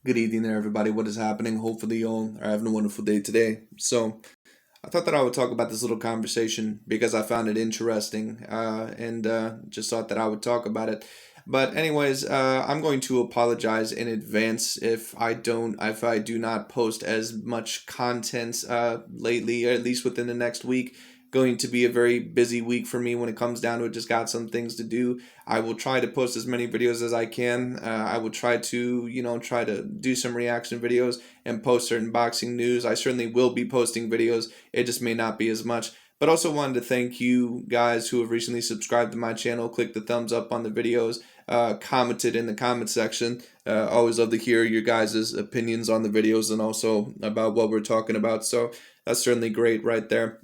Good evening there, everybody. What is happening? Hopefully, you all are having a wonderful day today. So, I thought that I would talk about this little conversation because I found it interesting and just thought that I would talk about it. But, anyways, I'm going to apologize in advance if I do not post as much content lately, or at least within the next week. Going to be a very busy week for me when it comes down to it. Just got some things to do. I will try to post as many videos as I can. I will try to, try to do some reaction videos and post certain boxing news. I certainly will be posting videos. It just may not be as much. But also wanted to thank you guys who have recently subscribed to my channel, clicked the thumbs up on the videos, commented in the comment section. Always love to hear your guys' opinions on the videos and also about what we're talking about. So that's certainly great right there.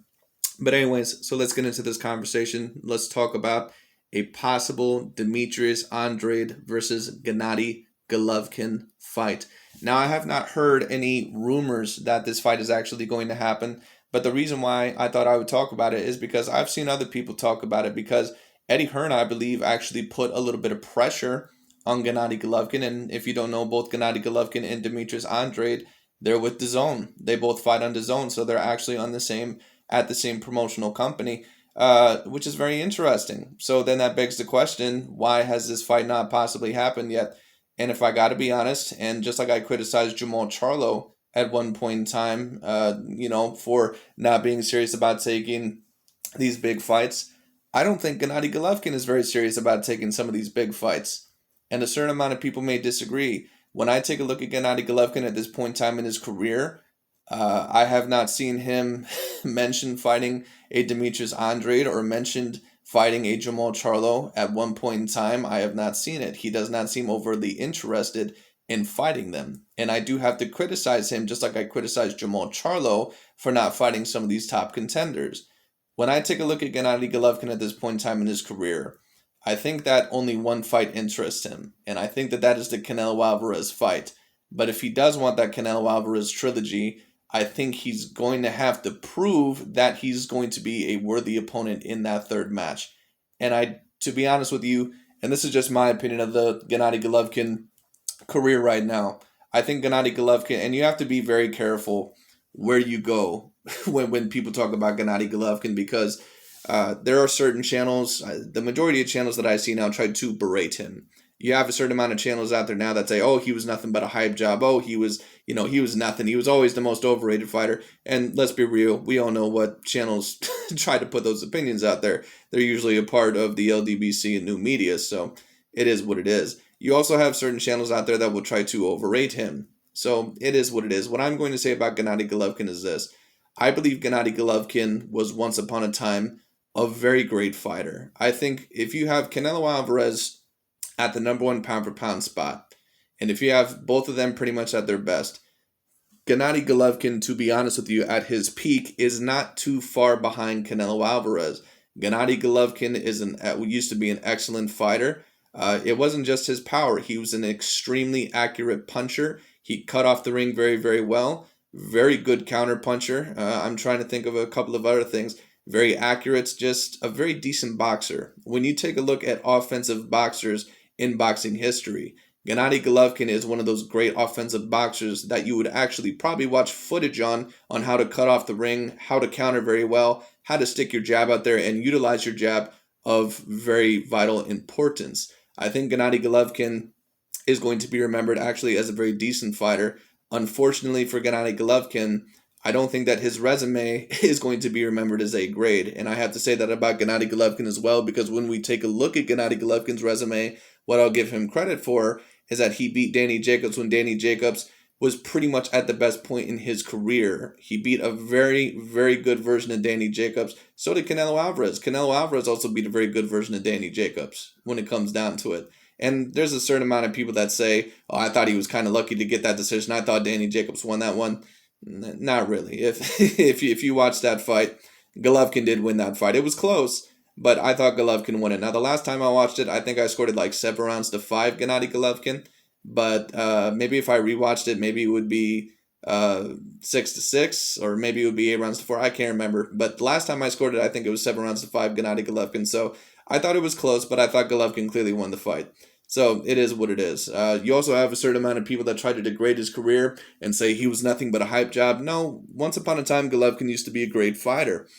But anyways, so let's get into this conversation. Let's talk about a possible Demetrius Andrade versus Gennady Golovkin fight. Now, I have not heard any rumors that this fight is actually going to happen, but the reason why I thought I would talk about it is because I've seen other people talk about it because Eddie Hearn, I believe, actually put a little bit of pressure on Gennady Golovkin. And if you don't know, both Gennady Golovkin and Demetrius Andrade, they're with the Zone. They both fight on the Zone, so they're actually on the same at the same promotional company, which is very interesting. So then that begs the question, why has this fight not possibly happened yet? And if I got to be honest, and just like I criticized Jamal Charlo at one point in time, for not being serious about taking these big fights, I don't think Gennady Golovkin is very serious about taking some of these big fights. And a certain amount of people may disagree. When I take a look at Gennady Golovkin at this point in time in his career, I have not seen him mention fighting a Demetrius Andrade or mentioned fighting a Jamal Charlo at one point in time. I have not seen it. He does not seem overly interested in fighting them. And I do have to criticize him just like I criticized Jamal Charlo for not fighting some of these top contenders. When I take a look at Gennady Golovkin at this point in time in his career, I think that only one fight interests him, and I think that is the Canelo Alvarez fight. But if he does want that Canelo Alvarez trilogy, I think he's going to have to prove that he's going to be a worthy opponent in that third match. And to be honest with you, and this is just my opinion of the Gennady Golovkin career right now, I think Gennady Golovkin, and you have to be very careful where you go when people talk about Gennady Golovkin because there are certain channels, the majority of channels that I see now try to berate him. You have a certain amount of channels out there now that say, oh, he was nothing but a hype job. Oh, he was nothing. He was always the most overrated fighter. And let's be real, we all know what channels try to put those opinions out there. They're usually a part of the LDBC and new media, so it is what it is. You also have certain channels out there that will try to overrate him. So it is what it is. What I'm going to say about Gennady Golovkin is this. I believe Gennady Golovkin was once upon a time a very great fighter. I think if you have Canelo Alvarez at the number one pound for pound spot, and if you have both of them pretty much at their best, Gennady Golovkin, to be honest with you, at his peak is not too far behind Canelo Alvarez. Gennady Golovkin used to be an excellent fighter. It wasn't just his power. He was an extremely accurate puncher. He cut off the ring very, very well. Very good counter puncher. I'm trying to think of a couple of other things. Very accurate, just a very decent boxer. When you take a look at offensive boxers in boxing history, Gennady Golovkin is one of those great offensive boxers that you would actually probably watch footage on how to cut off the ring, how to counter very well, how to stick your jab out there and utilize your jab of very vital importance. I think Gennady Golovkin is going to be remembered actually as a very decent fighter. Unfortunately for Gennady Golovkin, I don't think that his resume is going to be remembered as A grade. And I have to say that about Gennady Golovkin as well, because when we take a look at Gennady Golovkin's resume, what I'll give him credit for is that he beat Danny Jacobs when Danny Jacobs was pretty much at the best point in his career. He beat a very, very good version of Danny Jacobs. So did Canelo Alvarez. Canelo Alvarez also beat a very good version of Danny Jacobs when it comes down to it. And there's a certain amount of people that say, oh, I thought he was kind of lucky to get that decision. I thought Danny Jacobs won that one. Not really. If you watch that fight, Golovkin did win that fight. It was close, but I thought Golovkin won it. Now, the last time I watched it, I think I scored it like 7 rounds to 5, Gennady Golovkin. But maybe if I rewatched it, maybe it would be 6-6, or maybe it would be 8 rounds to 4. I can't remember. But the last time I scored it, I think it was 7 rounds to 5, Gennady Golovkin. So I thought it was close, but I thought Golovkin clearly won the fight. So it is what it is. You also have a certain amount of people that try to degrade his career and say he was nothing but a hype job. No, once upon a time, Golovkin used to be a great fighter.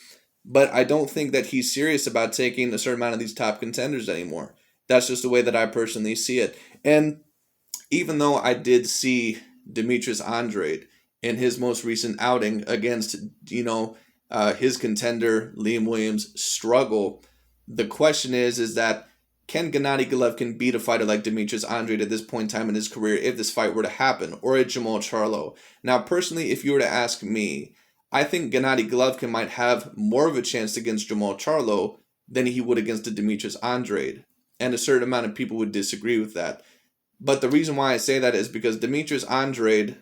But I don't think that he's serious about taking a certain amount of these top contenders anymore. That's just the way that I personally see it. And even though I did see Demetrius Andrade in his most recent outing against, his contender Liam Williams struggle, the question is that can Gennady Golovkin beat a fighter like Demetrius Andrade at this point in time in his career if this fight were to happen, or a Jamal Charlo? Now, personally, if you were to ask me, I think Gennady Golovkin might have more of a chance against Jamal Charlo than he would against a Demetrius Andrade. And a certain amount of people would disagree with that. But the reason why I say that is because Demetrius Andrade,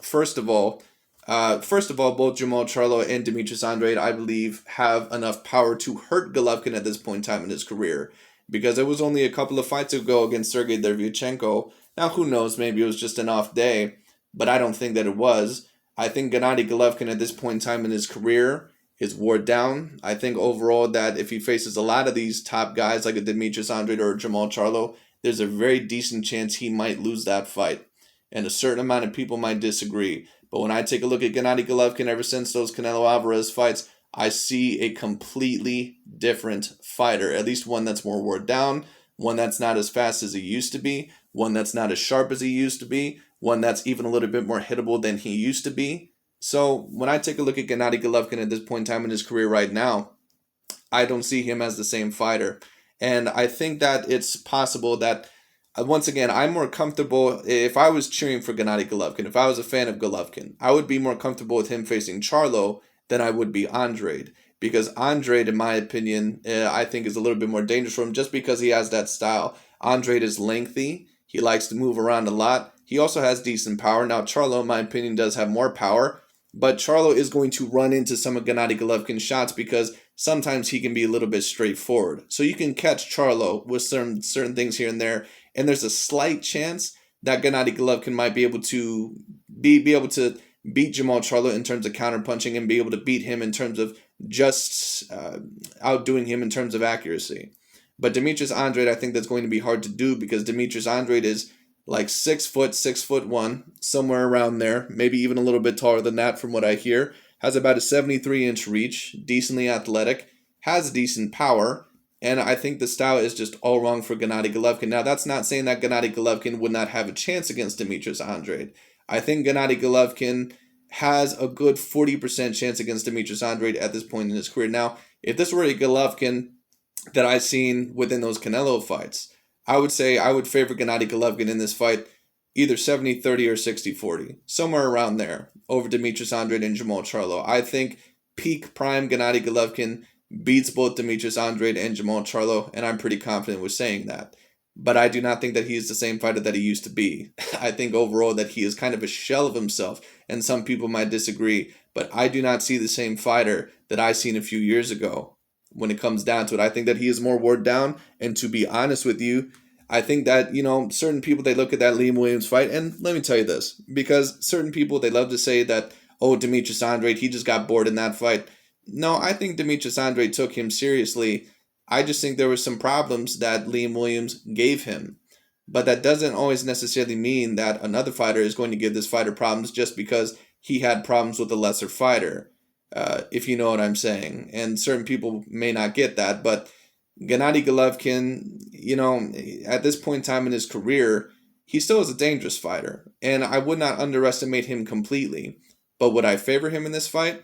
first of all, both Jamal Charlo and Demetrius Andrade, I believe, have enough power to hurt Golovkin at this point in time in his career. Because it was only a couple of fights ago against Sergey Derevyanchenko. Now, who knows? Maybe it was just an off day, but I don't think that it was. I think Gennady Golovkin at this point in time in his career is wore down. I think overall that if he faces a lot of these top guys like a Demetrius Andrade or a Jamal Charlo, there's a very decent chance he might lose that fight. And a certain amount of people might disagree. But when I take a look at Gennady Golovkin ever since those Canelo Alvarez fights, I see a completely different fighter. At least one that's more wore down, one that's not as fast as he used to be, one that's not as sharp as he used to be, one that's even a little bit more hittable than he used to be. So when I take a look at Gennady Golovkin at this point in time in his career right now, I don't see him as the same fighter. And I think that it's possible that, once again, I'm more comfortable, if I was cheering for Gennady Golovkin, if I was a fan of Golovkin, I would be more comfortable with him facing Charlo than I would be Andrade. Because Andrade, in my opinion, I think is a little bit more dangerous for him just because he has that style. Andrade is lengthy. He likes to move around a lot. He also has decent power. Now, Charlo, in my opinion, does have more power. But Charlo is going to run into some of Gennady Golovkin's shots because sometimes he can be a little bit straightforward. So you can catch Charlo with certain things here and there. And there's a slight chance that Gennady Golovkin might be able to be able to beat Jamal Charlo in terms of counterpunching and be able to beat him in terms of just outdoing him in terms of accuracy. But Demetrius Andrade, I think that's going to be hard to do because Demetrius Andrade is like 6'1", somewhere around there, maybe even a little bit taller than that from what I hear. Has about a 73-inch reach, decently athletic, has decent power, and I think the style is just all wrong for Gennady Golovkin. Now, that's not saying that Gennady Golovkin would not have a chance against Demetrius Andrade. I think Gennady Golovkin has a good 40% chance against Demetrius Andrade at this point in his career. Now, if this were a Golovkin that I've seen within those Canelo fights, I would say I would favor Gennady Golovkin in this fight either 70-30 or 60-40, somewhere around there, over Demetrius Andrade and Jamal Charlo. I think peak prime Gennady Golovkin beats both Demetrius Andrade and Jamal Charlo, and I'm pretty confident with saying that. But I do not think that he is the same fighter that he used to be. I think overall that he is kind of a shell of himself, and some people might disagree, but I do not see the same fighter that I seen a few years ago. When it comes down to it, I think that he is more wore down, and to be honest with you, I think that, certain people, they look at that Liam Williams fight, and let me tell you this, because certain people, they love to say that, oh, Demetrius Andrade, he just got bored in that fight. No, I think Demetrius Andrade took him seriously. I just think there were some problems that Liam Williams gave him. But that doesn't always necessarily mean that another fighter is going to give this fighter problems just because he had problems with a lesser fighter, if you know what I'm saying. And certain people may not get that, but Gennady Golovkin, at this point in time in his career, he still is a dangerous fighter. And I would not underestimate him completely. But would I favor him in this fight?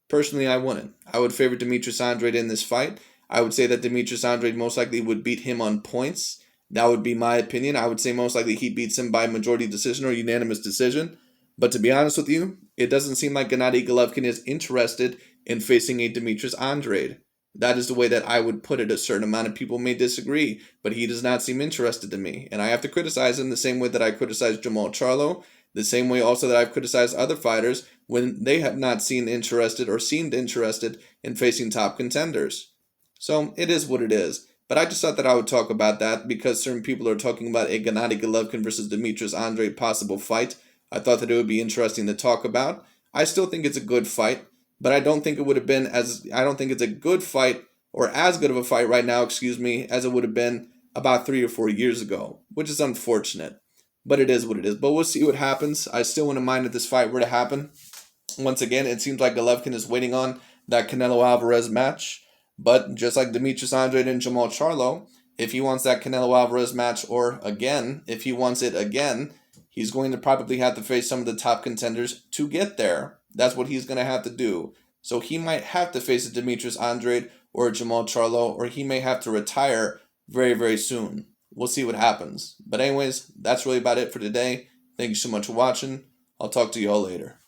Personally, I wouldn't. I would favor Demetrius Andrade in this fight. I would say that Demetrius Andrade most likely would beat him on points. That would be my opinion. I would say most likely he beats him by majority decision or unanimous decision. But to be honest with you, it doesn't seem like Gennady Golovkin is interested in facing a Demetrius Andrade. That is the way that I would put it. A certain amount of people may disagree, but he does not seem interested to me. And I have to criticize him the same way that I criticize Jamal Charlo, the same way also that I've criticized other fighters when they have not seemed interested or seemed interested in facing top contenders. So it is what it is. But I just thought that I would talk about that because certain people are talking about a Gennady Golovkin versus Demetrius Andrade possible fight. I thought that it would be interesting to talk about. I still think it's a good fight, but I don't think it's a good fight or as good of a fight right now, as it would have been about 3 or 4 years ago, which is unfortunate. But it is what it is. But we'll see what happens. I still wouldn't mind if this fight were to happen. Once again, it seems like Golovkin is waiting on that Canelo Alvarez match. But just like Demetrius Andrade and Jamal Charlo, if he wants that Canelo Alvarez match, or again, if he wants it again, he's going to probably have to face some of the top contenders to get there. That's what he's going to have to do. So he might have to face a Demetrius Andrade or a Jamal Charlo, or he may have to retire very, very soon. We'll see what happens. But anyways, that's really about it for today. Thank you so much for watching. I'll talk to you all later.